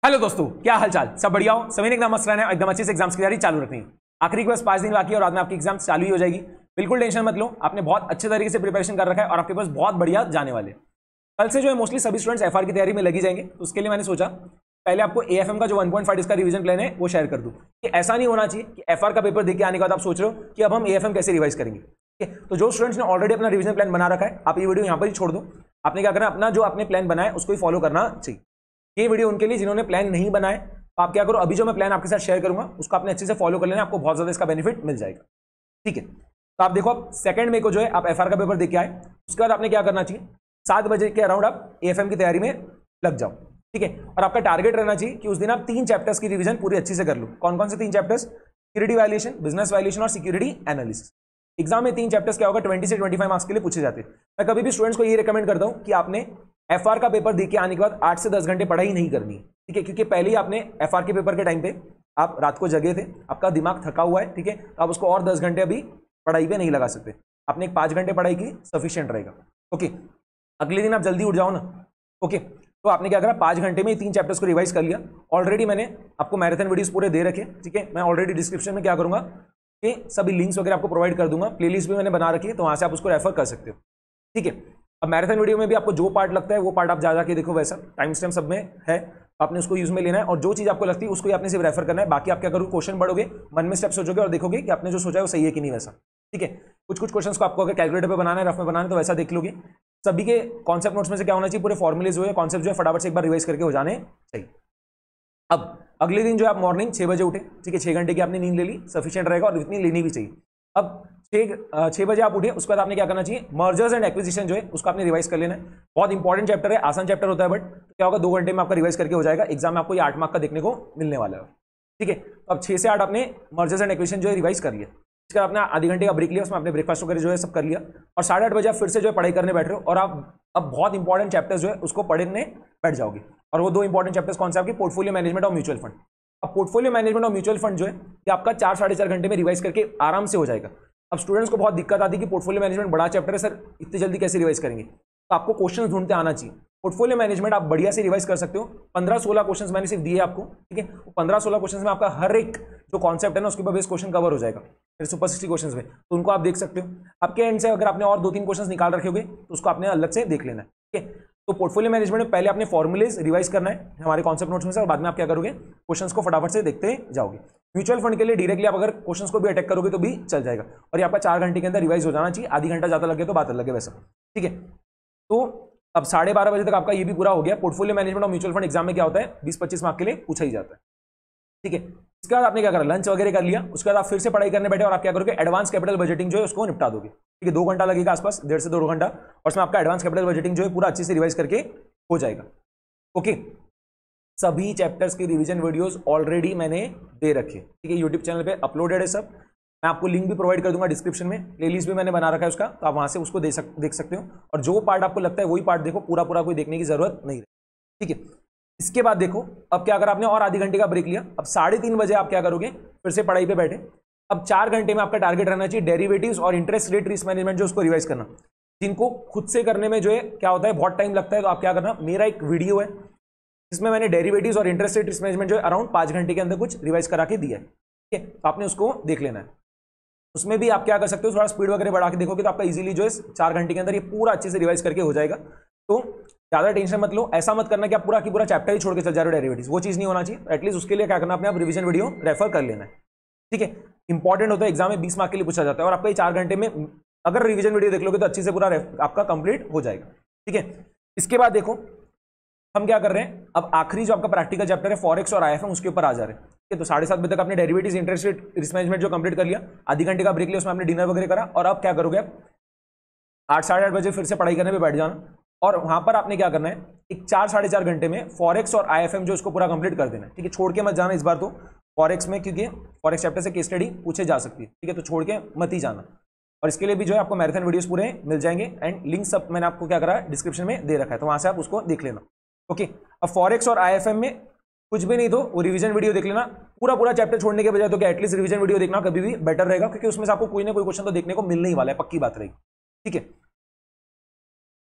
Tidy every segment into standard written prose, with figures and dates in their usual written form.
Hello दोस्तों, क्या हालचाल? सब बढ़िया हो? सभी ने एकदम मस्त रहना है, एकदम अच्छे से एग्जाम्स की तैयारी चालू रखनी है। आखिरी के बस 5 दिन बाकी है और बाद में आपकी एग्जाम चालू ही हो जाएगी। बिल्कुल टेंशन मत लो, आपने बहुत अच्छे तरीके से प्रिपरेशन कर रखा है और आपके पास बहुत बढ़िया जाने वाले। कल से जो है मोस्टली सभी स्टूडेंट्स एफआर की तैयारी में लगी जाएंगे, तो उसके लिए मैंने सोचा पहले आपको एएफएम का जो 1.5 इसका रिवीजन प्लान है वो शेयर कर दूं कि ऐसा नहीं होना चाहिए कि एफआर का पेपर देख के आने के बाद आप सोच रहे हो कि अब हम एएफएम कैसे रिवाइज करेंगे। ठीक है, तो जो स्टूडेंट्स ने ऑलरेडी अपना रिवीजन प्लान बना रखा है, आप ये वीडियो यहाँ पर ही छोड़ दो। आपने क्या करना, अपना जो आपने प्लान बनाया उसको ही फॉलो करना चाहिए। ये वीडियो उनके लिए जिन्होंने प्लान नहीं बनाए, तो आप क्या करो, अभी जो मैं प्लान आपके साथ शेयर करूंगा उसको आपने अच्छे से फॉलो कर लेना, आपको बहुत ज्यादा इसका बेनिफिट मिल जाएगा। ठीक है, तो आप देखो, आप सेकंड में को जो है आप एफआर का पेपर देख के आए, उसके बाद आपने क्या करना चाहिए, 7 बजे के अराउंड आप एएफएम की तैयारी में लग जाओ। ठीक है, और आपका टारगेट रहना चाहिए कि उस दिन आप 3 चैप्टर्स की रिवीजन पूरी अच्छी से कर लो। कौन कौन से 3 chapters? Security violation, business violation और सिक्योरिटी एनालिसिस। एग्जाम में 3 चैप्टर्स क्या होगा, 20 से 25 मार्क्स के लिए पूछे जाते हैं। मैं कभी भी स्टूडेंट्स को ये रिकमेंड करता हूं कि आपने एफआर का पेपर देख के आने के बाद 8 से 10 घंटे पढ़ाई नहीं करनी है। ठीक है, क्योंकि पहले ही आपने एफआर के पेपर के टाइम पे आप रात को जगे थे, आपका दिमाग थका हुआ है। ठीक है, तो आप उसको और 10 घंटे अभी पढ़ाई पे नहीं लगा सकते। आपने एक 5 घंटे पढ़ाई की सफिशिएंट रहेगा। ओके, अगले दिन आप जल्दी उठ जाओ ना। ओके, तो आपने क्या करा, 5 घंटे में 3 चैप्टर्स को रिवाइज कर लिया। ऑलरेडी मैंने आपको मैराथन वीडियोस पूरे दे रखे। ठीक है, मैं ऑलरेडी डिस्क्रिप्शन में क्या करूंगा कि सभी लिंक्स वगैरह आपको प्रोवाइड कर दूंगा। प्लेलिस्ट भी मैंने बना रखी है, तो वहां से आप उसको रेफर कर सकते हो। ठीक है, अब मैराथन वीडियो में भी आपको जो पार्ट लगता है वो पार्ट आप जा के देखो, वैसा टाइम स्टैम्प सब में है, आपने उसको यूज में लेना है और जो चीज आपको लगती है उसको ही आपने सिर्फ रेफर करना है। बाकी आप क्या करोगे, क्वेश्चन पढ़ोगे, मन में स्टेप सोचोगे और देखोगे कि आपने जो सोचा है वो सही है कि नहीं वैसा। ठीक है, कुछ कुछ क्वेश्चंस को आपको अगर कैलकुलेटर पे बनाना है, रफ में बनाना है, तो वैसा देख लोगे। सभी के कॉन्सेप्ट नोट्स में से क्या होना चाहिए, पूरे फॉर्मुले जो है, कॉन्सेप्ट जो है, फटाफट से एक बार रिवाइज करके हो जाने चाहिए। अब अगले दिन जो है आप मॉर्निंग 6 बजे उठे। ठीक है, 6 घंटे की आपने नींद ले ली, सफिशिएंट रहेगा और इतनी लेनी भी चाहिए। अब 6 बजे आप उठे, उसके बाद आपने क्या करना चाहिए, मर्जर्स एंड एक्विजिशन जो है उसको आपने रिवाइज कर लेना है। बहुत इंपॉर्टेंट चैप्टर है, आसान चैप्टर होता है, बट क्या होगा, 2 घंटे में आपका रिवाइज करके हो जाएगा। एग्जाम में आपको ये 8 मार्क का देखने को मिलने वाला है। ठीक है, तो अब 6 से 8 आपने मर्जर्स एंड एक्विजिशन जो है रिवाइज कर लिया। इसके बाद आपने आधे घंटे का ब्रेक लिया, उसमें आपने ब्रेकफास्ट वगैरह जो है सब कर लिया और 8:30 बजे आप फिर से जो है पढ़ाई करने बैठ रहे हो और आप अब बहुत इंपॉर्टेंट चैप्टर्स जो है उसको पढ़ने बैठ जाओगे। और वो 2 इंपॉर्टेंट चैप्टर्स कौन से आपके, पोर्टफोलियो मैनेजमेंट और म्यूचुअल फंड। अब पोर्टफोलियो मैनेजमेंट और म्यूचुअल फंड जो है ये आपका 4 साढ़े 4 घंटे में रिवाइज करके आराम से हो जाएगा। अब स्टूडेंट्स को बहुत दिक्कत आती है कि पोर्टफोलियो मैनेजमेंट बड़ा चैप्टर है सर, इतनी जल्दी कैसे रिवाइज करेंगे। तो आपको क्वेश्चन ढूंढते आना चाहिए। पोर्टफोलियो मैनेजमेंट आप बढ़िया से रिवाइज कर सकते हो। 15-16 क्वेश्चन मैंने सिर्फ दिए आपको। ठीक है, 15-16 क्वेश्चन में आपका हर एक जो कॉन्सेप्ट है ना उसके ऊपर बेस क्वेश्चन कवर हो जाएगा। फिर सुपर 60 क्वेश्चन में तो उनको आप देख सकते हो। आपके एंड से अगर आपने और 2-3 क्वेश्चन निकाल रखे होंगे तो उसको आपने अलग से देख लेना है। ठीक है, तो पोर्टफोलियो मैनेजमेंट में पहले आपने फॉर्मुलेज रिवाइज करना है हमारे कॉन्सेप्ट नोट्स में से, और बाद में आप क्या करोगे, क्वेश्चंस को फटाफट से देखते जाओगे। म्यूचुअल फंड के लिए डायरेक्टली आप अगर क्वेश्चंस को भी अटैक करोगे तो भी चल जाएगा और ये आपका 4 घंटे के अंदर रिवाइज हो जाना चाहिए। आधी घंटा ज्यादा लगे तो बात अलग है वैसा। ठीक है, तो अब 12:30 बजे तक आपका ये भी पूरा हो गया। पोर्टफोलियो मैनेजमेंट और म्यूचुअल फंड एग्जाम में क्या होता है, 20-25 मार्क के लिए पूछा ही जाता है। ठीक है, इसके बाद आपने क्या करा, लंच वगैरह कर लिया, उसके बाद आप फिर से पढ़ाई करने बैठे और आप क्या करोगे, एडवांस कैपिटल बजटिंग जो है उसको निपटा दोगे। ठीक है, 2 घंटा लगेगा आसपास, 1.5 से 2 घंटा, और उसमें आपका एडवांस कैपिटल बजटिंग जो है पूरा अच्छे से रिवाइज करके हो जाएगा। ओके, सभी चैप्टर्स की रिवीजन वीडियोस ऑलरेडी मैंने दे रखे। ठीक है, यूट्यूब चैनल पे अपलोडेड है सब। मैं आपको लिंक भी प्रोवाइड कर दूंगा डिस्क्रिप्शन में, प्लेलिस्ट भी मैंने बना रखा है उसका, तो आप वहां से उसको देख सकते हो और जो पार्ट आपको लगता है वही पार्ट देखो, पूरा पूरा कोई देखने की जरूरत नहीं है। ठीक है, इसके बाद देखो, अब क्या करा आपने, और आधी घंटे का ब्रेक लिया। अब 3:30 बजे आप क्या करोगे, फिर से पढ़ाई पे बैठे। अब 4 घंटे में आपका टारगेट रहना चाहिए डेरिवेटिव्स और इंटरेस्ट रेट रिस्क मैनेजमेंट जो उसको रिवाइज करना। जिनको खुद से करने में जो है क्या होता है, बहुत टाइम लगता है, तो आप क्या करना, मेरा एक वीडियो है जिसमें मैंने डेरिवेटिव्स और इंटरेस्ट रेट रिस्क मैनेजमेंट जो है अराउंड 5 घंटे के अंदर कुछ रिवाइज करा के दिया है। ठीक है, तो आपने उसको देख लेना है। उसमें भी आप क्या कर सकते हो, थोड़ा स्पीड वगैरह बढ़ा के देखोगे तो आपका इजीली जो है 4 घंटे के अंदर ये पूरा अच्छे से रिवाइज करके हो जाएगा। तो ज्यादा टेंशन मत लो, ऐसा मत करना कि आप पूरा की पूरा चैप्टर ही छोड़ के चल जा रहे हो डेरिवेटिव्स, वो चीज नहीं होना चाहिए। एटलीस्ट उसके लिए क्या करना, अपने आप रिवीजन वीडियो रेफर कर लेना है। ठीक है, इंपॉर्टेंट होता है, एग्जाम में 20 मार्क के लिए पूछा जाता है और आपका ये 4 घंटे में अगर रिवीजन वीडियो देख लोगे तो अच्छे से पूरा आपका कंप्लीट हो जाएगा। ठीक है, इसके बाद देखो हम क्या कर रहे हैं, अब आखिरी जो आपका प्रैक्टिकल चैप्टर है फॉरेक्स और आईएफएम उसके ऊपर आ जा रहे हैं। ठीक है, तो 7:30 बजे तक आपने derivatives interest rate risk management जो कंप्लीट कर लिया, आधी घंटे का ब्रेक लिया, उसमें आपने डिनर वगैरह करा और अब क्या करोगे, आप 8 साढ़े 8 बजे फिर से पढ़ाई करने पे बैठ जाना और वहां पर आपने क्या करना है, एक 4 साढ़े 4 घंटे में फॉरेक्स और आईएफएम जो इसको पूरा कंप्लीट कर देना है। ठीक है, छोड़ के मत जाना इस बार तो फॉरेक्स में, क्योंकि फॉरेक्स चैप्टर से केस स्टडी पूछे जा सकती है। ठीक है, तो छोड़ के मत ही जाना। और इसके लिए भी जो है आपको मैराथन वीडियोस पूरे मिल जाएंगे एंड लिंक सब मैंने आपको क्या करा डिस्क्रिप्शन में दे रखा है, तो वहां से आप उसको देख लेना। ओके, अब फॉरेक्स और आईएफएम में कुछ भी नहीं तो वो रिवीजन वीडियो देख लेना, पूरा चैप्टर छोड़ने के बजाय तो क्या एटलीस्ट रिवीजन वीडियो देखना कभी भी बेटर रहेगा, क्योंकि उसमें से आपको कोई ना कोई क्वेश्चन तो देखने को मिलने ही वाला है, पक्की बात रहेगी। ठीक है,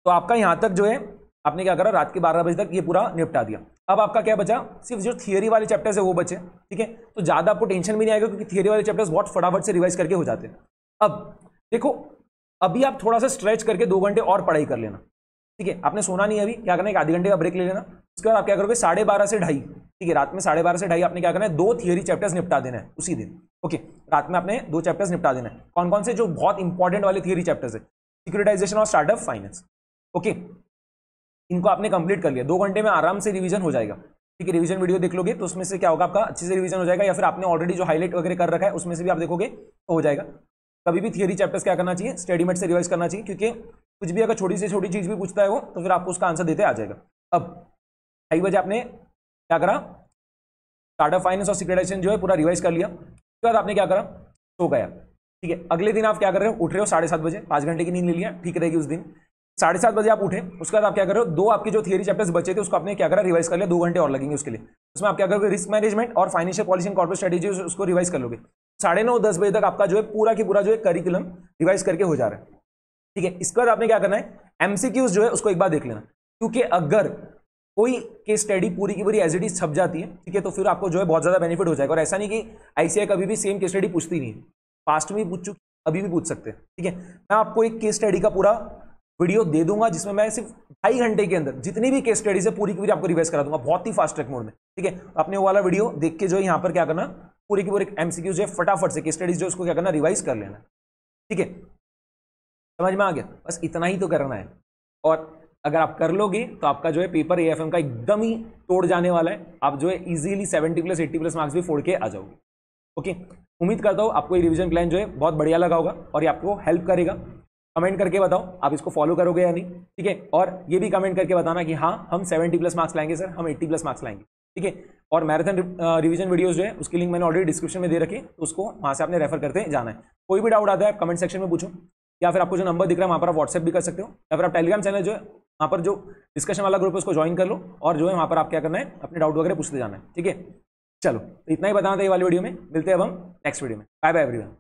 तो आपका यहां तक जो है आपने क्या करा, रात के 12 बजे तक ये पूरा निपटा दिया। अब आपका क्या बचा, सिर्फ जो थियरी वाले चैप्टर्स है वो बचे, ठीक है। तो ज्यादा आपको टेंशन भी नहीं आएगा क्योंकि थियरी वाले चैप्टर्स बहुत फटाफट से रिवाइज करके हो जाते हैं। अब देखो, अभी आप थोड़ा सा स्ट्रेच करके 2 घंटे और पढ़ाई कर लेना, ठीक है। आपने सोना नहीं है अभी, क्या करना है, आधे घंटे का ब्रेक ले लेना। उसके बाद आप क्या करोगे, 12:30 से 2:30, ठीक है, रात में 12:30 से 2:30 आपने क्या करना है, 2 थियरी चैप्टर्स निपटा देना है उसी दिन। ओके, रात में आपने 2 चैप्टर्स निपटा देना है। कौन कौन से, जो बहुत इंपॉर्टेंट वाले थियरी चैप्टर्स है, सिक्योरिटाइजेशन और स्टार्टअप फाइनेंस। ओके, इनको आपने कंप्लीट कर लिया, 2 घंटे में आराम से रिवीजन हो जाएगा, ठीक है। रिवीजन वीडियो देख लोगे तो उसमें से क्या होगा, आपका अच्छे से रिवीजन हो जाएगा, या फिर आपने ऑलरेडी जो हाईलाइट वगैरह कर रखा है उसमें से भी आप देखोगे तो हो जाएगा। कभी भी थियरी चैप्टर्स क्या करना चाहिए, स्टडीमेट से रिवाइज करना चाहिए, क्योंकि कुछ भी अगर छोटी से छोटी चीज भी पूछता है वो, तो फिर आपको उसका आंसर देते आ जाएगा। अब 2:30 बजे आपने क्या करा, स्टार्टअप फाइनेंस और सिक्योरिटाइजेशन जो है पूरा रिवाइज कर लिया। उसके बाद आपने क्या करा, सो गया, ठीक है। अगले दिन आप क्या कर रहे हो, उठ रहे हो 7:30 बजे, 5 घंटे की नींद ले लिया, ठीक रहेगी उस दिन। 7:30 बजे आप उठे, उसके बाद आप क्या कर रहे हो, 2 आपके जो थियरी चैप्टर्स बचे थे उसको आपने क्या करा, रिवाइज कर लिया, 2 घंटे और लगेंगे उसके लिए। उसमें आप क्या करोगे, रिस्क मैनेजमेंट और financial policy and corporate strategy उसको रिवाइज कर लोगे। 9:30-10 बजे तक आपका जो है पूरा की पूरा जो है करिकुलम रिवाइज करके हो जा रहा है, ठीक है। इसके बाद आपने क्या करना है, एमसीक्यूज जो है उसको एक बार देख लेना, क्योंकि अगर कोई केस स्टडी पूरी की पूरी एज इट इज छप जाती है, ठीक है, तो फिर आपको जो है बहुत ज्यादा बेनिफिट हो जाएगा। और ऐसा नहीं कि आईसीआई कभी भी सेम केस स्टडी पूछती नहीं है, पास्ट में भी पूछ चुकी, अभी भी पूछ सकते हैं, ठीक है। मैं आपको एक केस स्टडी का पूरा वीडियो दे दूंगा जिसमें मैं सिर्फ 2.5 घंटे के अंदर जितनी भी केस स्टडीज है पूरी की पूरी आपको रिवाइज करा दूंगा, बहुत ही फास्ट ट्रैक मोड में, ठीक है। आपने वो वाला वीडियो देख के जो है यहाँ पर क्या करना, पूरी की पूरी एमसीक्यू जो है फटाफट से केस स्टडीज जो उसको क्या करना, रिवाइज कर लेना, ठीक है। समझ में आ गया, बस इतना ही तो करना है। और अगर आप कर लोगे तो आपका जो है पेपर एएफएम का एकदम ही तोड़ जाने वाला है, आप जो है इजीली 70+ 80+ मार्क्स भी फोड़ के आ जाओगे। ओके, उम्मीद करता हूँ आपको ये रिवीजन प्लान जो है बहुत बढ़िया लगा होगा और ये आपको हेल्प करेगा। कमेंट करके बताओ आप इसको फॉलो करोगे या नहीं, ठीक है। और ये भी कमेंट करके बताना कि हाँ हम 70+ मार्क्स लाएंगे सर, हम 80+ मार्क्स लाएंगे, ठीक है। और मैराथन रिवीजन वीडियोस जो है उसकी लिंक मैंने ऑलरेडी डिस्क्रिप्शन में दे रखी है, तो उसको वहाँ से आपने रेफर करते जाना है। कोई भी डाउट आता है आप कमेंट सेक्शन में पूछो, या फिर आपको जो नंबर दिख रहा है वहाँ पर आप व्हाट्सएप भी कर सकते हो, या फिर आप टेलीग्राम चैनल जो है वहाँ पर जो डिस्कशन वाला ग्रुप है उसको ज्वाइन कर लो, और जो है वहाँ पर आप क्या करना है, अपने डाउट वगैरह पूछते जाना है, ठीक है। चलो, तो इतना ही बताना था ये वाली वीडियो में, मिलते हैं अब हम नेक्स्ट वीडियो में। Bye bye everyone.